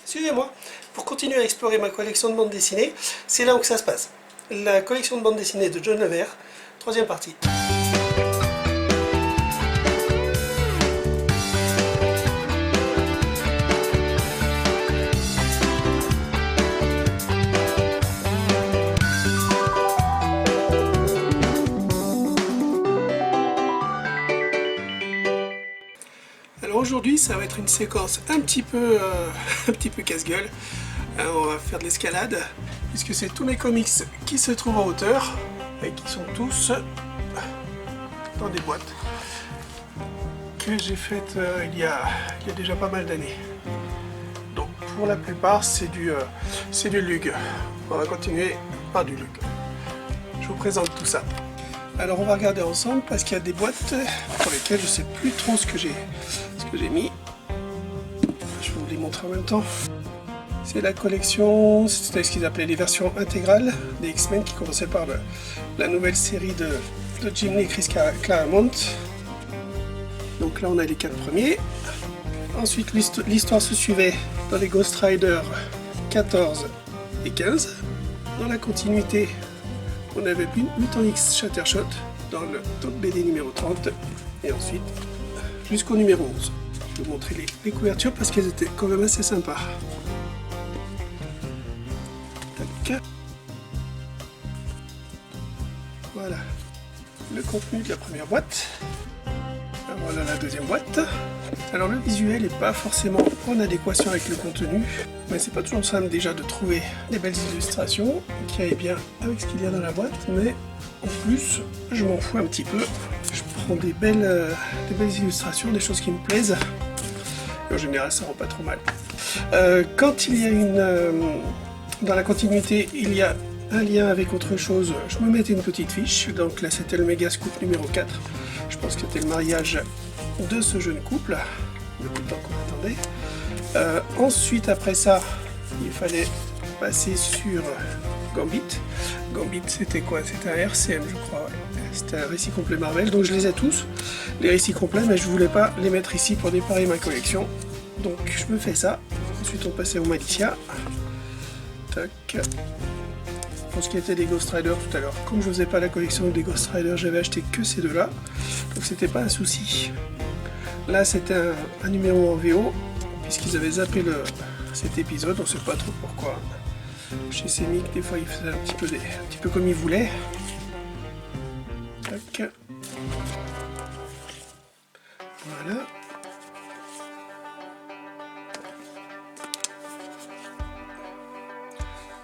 suivez-moi pour continuer à explorer ma collection de bandes dessinées. C'est là où ça se passe. La collection de bandes dessinées de John Levert, troisième partie. Alors aujourd'hui, ça va être une séquence un petit peu casse-gueule. On va faire de l'escalade, puisque c'est tous mes comics qui se trouvent en hauteur et qui sont tous dans des boîtes que j'ai faites il y a déjà pas mal d'années. Donc pour la plupart, c'est du Lug. On va continuer par du Lug. Je vous présente tout ça. Alors on va regarder ensemble parce qu'il y a des boîtes pour lesquelles je sais plus trop ce que j'ai mis. Je vais vous les montrer en même temps. C'est la collection, c'était ce qu'ils appelaient les versions intégrales des X-Men qui commençaient par la nouvelle série de Jim Lee et Chris Claremont. Donc là on a les 4 premiers. Ensuite l'histoire se suivait dans les Ghost Rider 14 et 15. Dans la continuité, on avait Mutant X Shattershot dans le top BD numéro 30 et ensuite jusqu'au numéro 11. Je vais vous montrer les couvertures parce qu'elles étaient quand même assez sympas. Tac. Voilà le contenu de la première boîte. Voilà la deuxième boîte. Alors le visuel n'est pas forcément en adéquation avec le contenu, mais c'est pas toujours simple déjà de trouver des belles illustrations qui aillent bien avec ce qu'il y a dans la boîte, mais en plus je m'en fous un petit peu. Je prends des belles illustrations, des choses qui me plaisent, et en général ça rend pas trop mal. Quand il y a dans la continuité il y a un lien avec autre chose, je me mettais une petite fiche. Donc là c'était le Mega Scoop numéro 4. Je pense que c'était le mariage de ce jeune couple, depuis le temps qu'on attendait. Ensuite après ça, il fallait passer sur Gambit. Gambit c'était quoi? C'était un RCM je crois, ouais. C'était un récit complet Marvel, donc je les ai tous, les récits complets, mais je voulais pas les mettre ici pour déparer ma collection. Donc je me fais ça. Ensuite on passait au Malicia. Tac. Pour ce qui était des Ghost Rider tout à l'heure, comme je faisais pas la collection des Ghost Rider, j'avais acheté que ces deux-là, donc c'était pas un souci. Là c'était un numéro en VO, puisqu'ils avaient zappé cet épisode, on sait pas trop pourquoi. Chez Semic, des fois ils faisaient un petit peu comme ils voulaient. Tac. Voilà.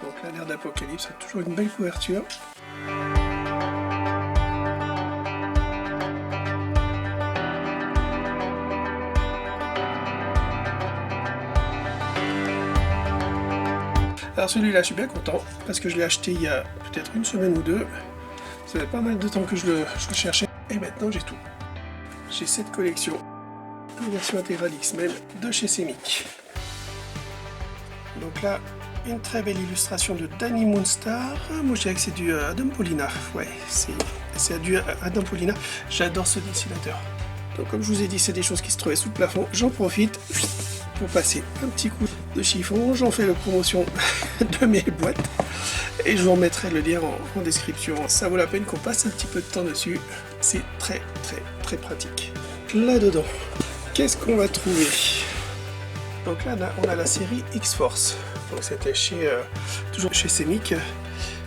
Donc là, l'ère d'Apocalypse a toujours une belle couverture. Alors celui-là, je suis bien content parce que je l'ai acheté il y a peut-être une semaine ou deux. Ça fait pas mal de temps que je le cherchais et maintenant j'ai tout. J'ai cette collection, une version intégrale X-Men de chez Semic. Donc là, une très belle illustration de Danny Moonstar. Moi je dirais que c'est du Adam Pollina. Ouais, c'est du Adam Pollina. J'adore ce dessinateur. Donc comme je vous ai dit, c'est des choses qui se trouvaient sous le plafond. J'en profite pour passer un petit coup de chiffon. J'en fais la promotion de mes boîtes. Et je vous remettrai le lien en description. Ça vaut la peine qu'on passe un petit peu de temps dessus. C'est très très très pratique. Là-dedans, qu'est-ce qu'on va trouver? Donc là on a la série X-Force. Donc c'était toujours chez Semic.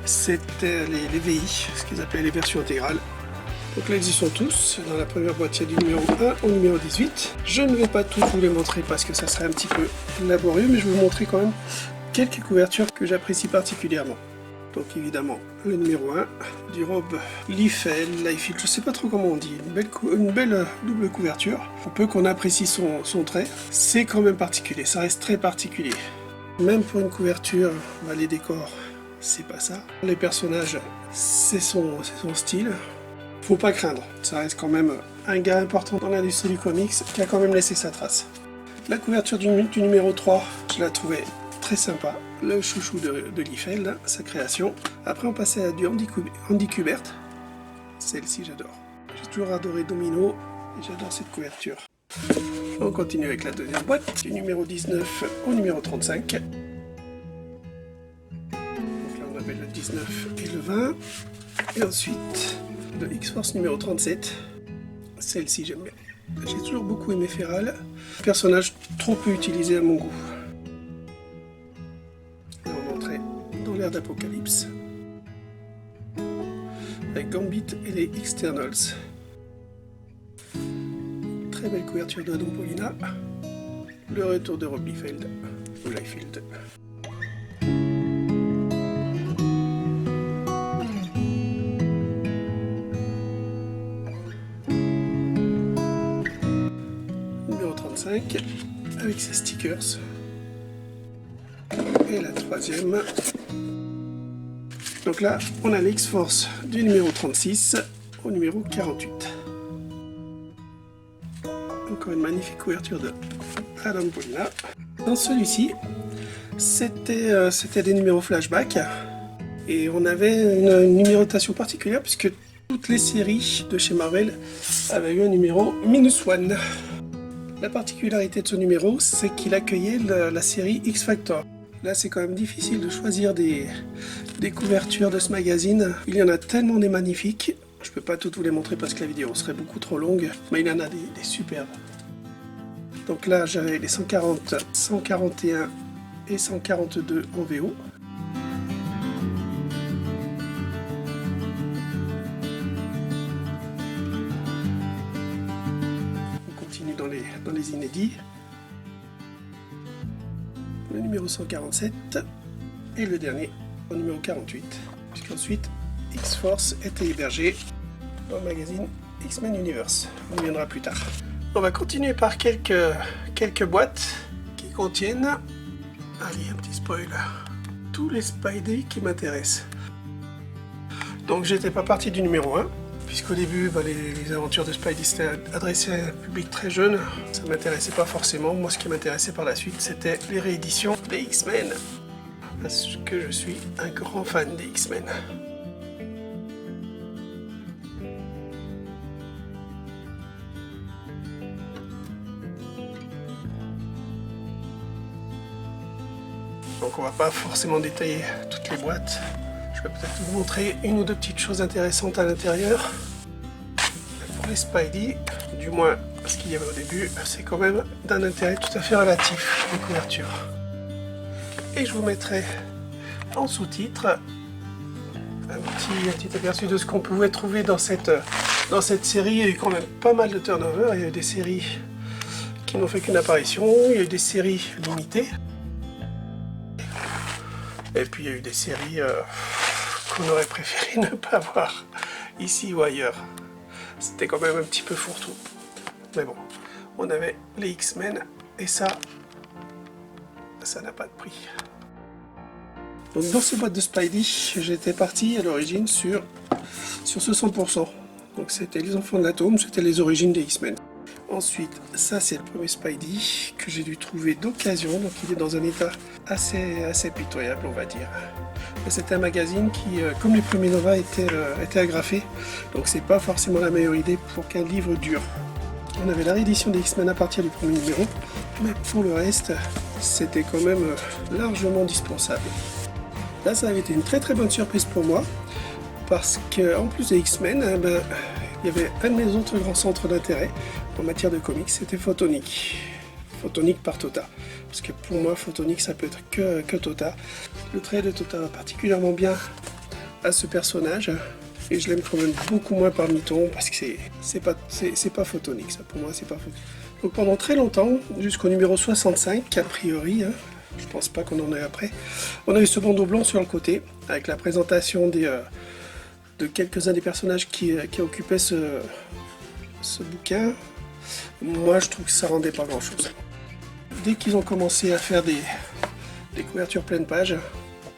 C'était les VI, ce qu'ils appelaient les versions intégrales. Donc là ils y sont tous. Dans la première boîte il y a du numéro 1 au numéro 18. Je ne vais pas tous vous les montrer parce que ça serait un petit peu laborieux, mais je vais vous montrer quand même quelques couvertures que j'apprécie particulièrement. Donc évidemment le numéro 1 du Rob Liefeld, je sais pas trop comment on dit, une belle double couverture. Pour peu qu'on apprécie son trait, c'est quand même particulier, ça reste très particulier. Même pour une couverture, les décors, c'est pas ça. Les personnages, c'est son style. Faut pas craindre, ça reste quand même un gars important dans l'industrie du comics qui a quand même laissé sa trace. La couverture du numéro 3, je la trouvais très sympa. Le chouchou de Liefeld, sa création. Après on passait à du Andy Kubert. Celle-ci j'adore. J'ai toujours adoré Domino et j'adore cette couverture. On continue avec la deuxième boîte, du numéro 19 au numéro 35. Donc là on avait le 19 et le 20. Et ensuite le X-Force numéro 37. Celle-ci j'aime bien. J'ai toujours beaucoup aimé Feral. Personnage trop peu utilisé à mon goût. Là on entrait dans l'ère d'Apocalypse. Avec Gambit et les Externals. Très belle couverture de Adam Paulina. Le retour de Rob Liefeld. Ou Liefeld. Numéro 35 avec ses stickers. Et la troisième. Donc là, on a l'X-Force du numéro 36 au numéro 48. Encore une magnifique couverture de Adam Paulina. Dans celui-ci, c'était des numéros flashback. Et on avait une numérotation particulière puisque toutes les séries de chez Marvel avaient eu un numéro -1. La particularité de ce numéro, c'est qu'il accueillait la série X-Factor. Là, c'est quand même difficile de choisir des couvertures de ce magazine. Il y en a tellement des magnifiques. Je peux pas toutes vous les montrer parce que la vidéo serait beaucoup trop longue, mais il y en a des superbes. Donc là, j'avais les 140, 141 et 142 en VO. On continue dans les inédits. Le numéro 147 et le dernier au numéro 48, puisqu'ensuite X-Force était hébergé dans le magazine X-Men Universe. On y viendra plus tard. On va continuer par quelques boîtes qui contiennent, allez, un petit spoil, tous les Spidey qui m'intéressent. Donc j'étais pas parti du numéro 1, puisqu'au début les aventures de Spidey c'était adressé à un public très jeune, ça m'intéressait pas forcément. Moi ce qui m'intéressait par la suite c'était les rééditions des X-Men, parce que je suis un grand fan des X-Men. Donc on va pas forcément détailler toutes les boîtes. Je vais peut-être vous montrer une ou deux petites choses intéressantes à l'intérieur. Pour les Spidey, du moins ce qu'il y avait au début, c'est quand même d'un intérêt tout à fait relatif, les couvertures. Et je vous mettrai en sous-titre un petit aperçu de ce qu'on pouvait trouver dans cette série. Il y a eu quand même pas mal de turnover. Il y a eu des séries qui n'ont fait qu'une apparition, il y a eu des séries limitées. Et puis il y a eu des séries qu'on aurait préféré ne pas voir ici ou ailleurs. C'était quand même un petit peu fourre-tout. Mais bon, on avait les X-Men et ça n'a pas de prix. Donc dans ces boîtes de Spidey, j'étais parti à l'origine sur ce 100%. Donc c'était les enfants de l'atome, c'était les origines des X-Men. Ensuite, ça c'est le premier Spidey que j'ai dû trouver d'occasion, donc il est dans un état assez pitoyable on va dire. C'était un magazine qui, comme les premiers Nova, était agrafé, donc c'est pas forcément la meilleure idée pour qu'un livre dure. On avait la réédition des X-Men à partir du premier numéro, mais pour le reste, c'était quand même largement dispensable. Là ça avait été une très bonne surprise pour moi, parce qu'en plus des X-Men, il y avait un de mes autres grands centres d'intérêt en matière de comics, c'était Photonic. Photonic par Tota. Parce que pour moi, Photonic, ça peut être que Tota. Le trait de Tota va particulièrement bien à ce personnage. Et je l'aime quand même beaucoup moins par Mitton, parce que c'est pas Photonic, ça. Pour moi, c'est pas Photonic. Donc pendant très longtemps, jusqu'au numéro 65, a priori, je pense pas qu'on en ait après, on a eu ce bandeau blanc sur le côté, avec la présentation de quelques-uns des personnages qui occupaient ce bouquin. Moi je trouve que ça rendait pas grand chose. Dès qu'ils ont commencé à faire des couvertures pleine page,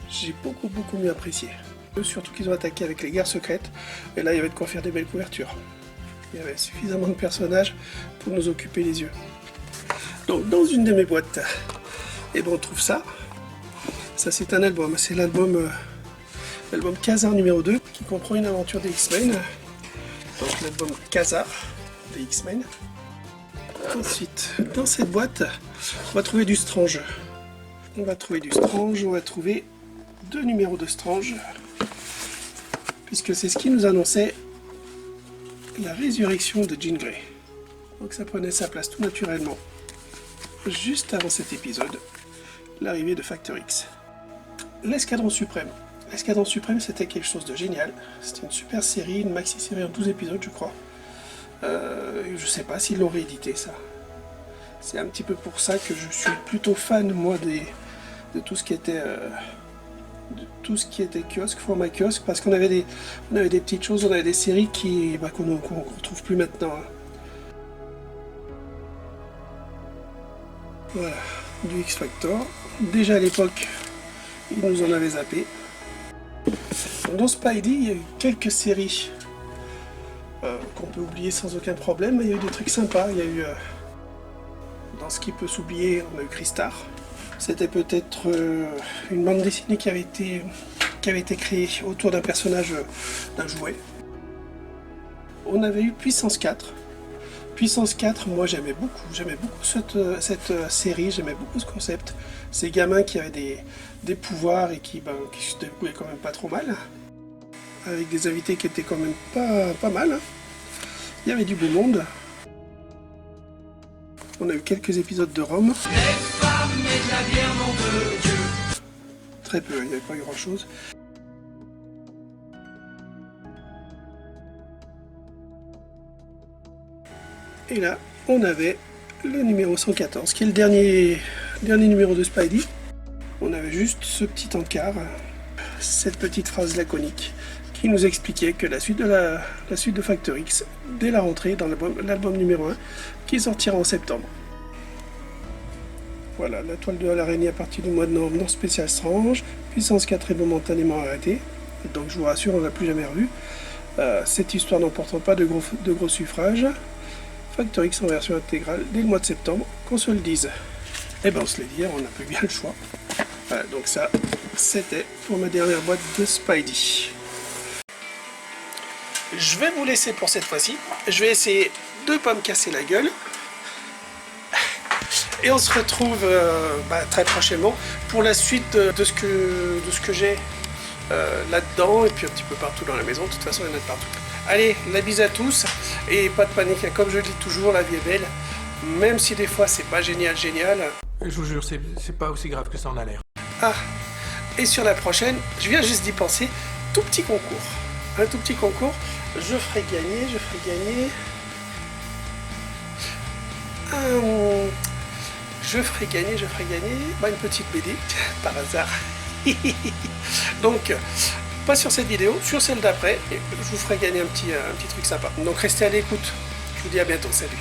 j'ai beaucoup mieux apprécié. Surtout qu'ils ont attaqué avec les guerres secrètes, et là il y avait de quoi faire des belles couvertures. Il y avait suffisamment de personnages pour nous occuper les yeux. Donc dans une de mes boîtes, et ben on trouve ça. Ça c'est un album, c'est l'album Khazar numéro 2 qui comprend une aventure des X-Men. Donc l'album Khazar des X-Men. Ensuite, dans cette boîte, on va trouver du Strange. On va trouver 2 numéros de Strange, puisque c'est ce qui nous annonçait la résurrection de Jean Grey. Donc ça prenait sa place tout naturellement, juste avant cet épisode, l'arrivée de Factor X. L'Escadron Suprême. L'Escadron Suprême, c'était quelque chose de génial. C'était une super série, une maxi-série en 12 épisodes, je crois. Je sais pas s'ils l'ont réédité, ça. C'est un petit peu pour ça que je suis plutôt fan, moi, de tout ce qui était kiosque, format kiosque, parce qu'on avait des petites choses, on avait des séries qu'on ne retrouve plus maintenant. Hein. Voilà, du X-Factor. Déjà à l'époque, ils nous en avaient zappé. Dans Spidey, il y a eu quelques séries qu'on peut oublier sans aucun problème, mais il y a eu des trucs sympas. Il y a eu, dans ce qui peut s'oublier, on a eu Crystar. C'était peut-être une bande dessinée qui avait été créée autour d'un personnage, d'un jouet. On avait eu Puissance 4. Puissance 4, moi j'aimais beaucoup cette série, j'aimais beaucoup ce concept. Ces gamins qui avaient des pouvoirs et qui se débrouillaient quand même pas trop mal. Avec des invités qui étaient quand même pas mal. Hein. Il y avait du beau monde. On a eu quelques épisodes de Rome. Très peu, il n'y avait pas eu grand chose. Et là, on avait le numéro 114, qui est le dernier numéro de Spidey. On avait juste ce petit encart, cette petite phrase laconique, qui nous expliquait que la suite de Factor X, dès la rentrée dans l'album numéro 1, qui sortira en septembre. Voilà, la toile de l'araignée à partir du mois de novembre dans Spécial Strange. Puissance 4 est momentanément arrêtée, donc je vous rassure, on ne l'a plus jamais revu. Cette histoire n'emportant pas de gros suffrages. Factor X en version intégrale dès le mois de septembre, qu'on se le dise. Eh ben on se l'est dit, on n'a plus bien le choix. Voilà, donc ça, c'était pour ma dernière boîte de Spidey. Je vais vous laisser pour cette fois-ci. Je vais essayer de ne pas me casser la gueule. Et on se retrouve très prochainement pour la suite de ce que j'ai là-dedans et puis un petit peu partout dans la maison. De toute façon, il y en a de partout. Allez, la bise à tous et pas de panique, comme je le dis toujours, la vie est belle, même si des fois c'est pas génial. Je vous jure, c'est pas aussi grave que ça en a l'air. Ah, et sur la prochaine, je viens juste d'y penser, tout petit concours. Un tout petit concours, je ferai gagner une petite BD, par hasard. Donc, pas sur cette vidéo, sur celle d'après, je vous ferai gagner un petit truc sympa. Donc restez à l'écoute. Je vous dis à bientôt, salut.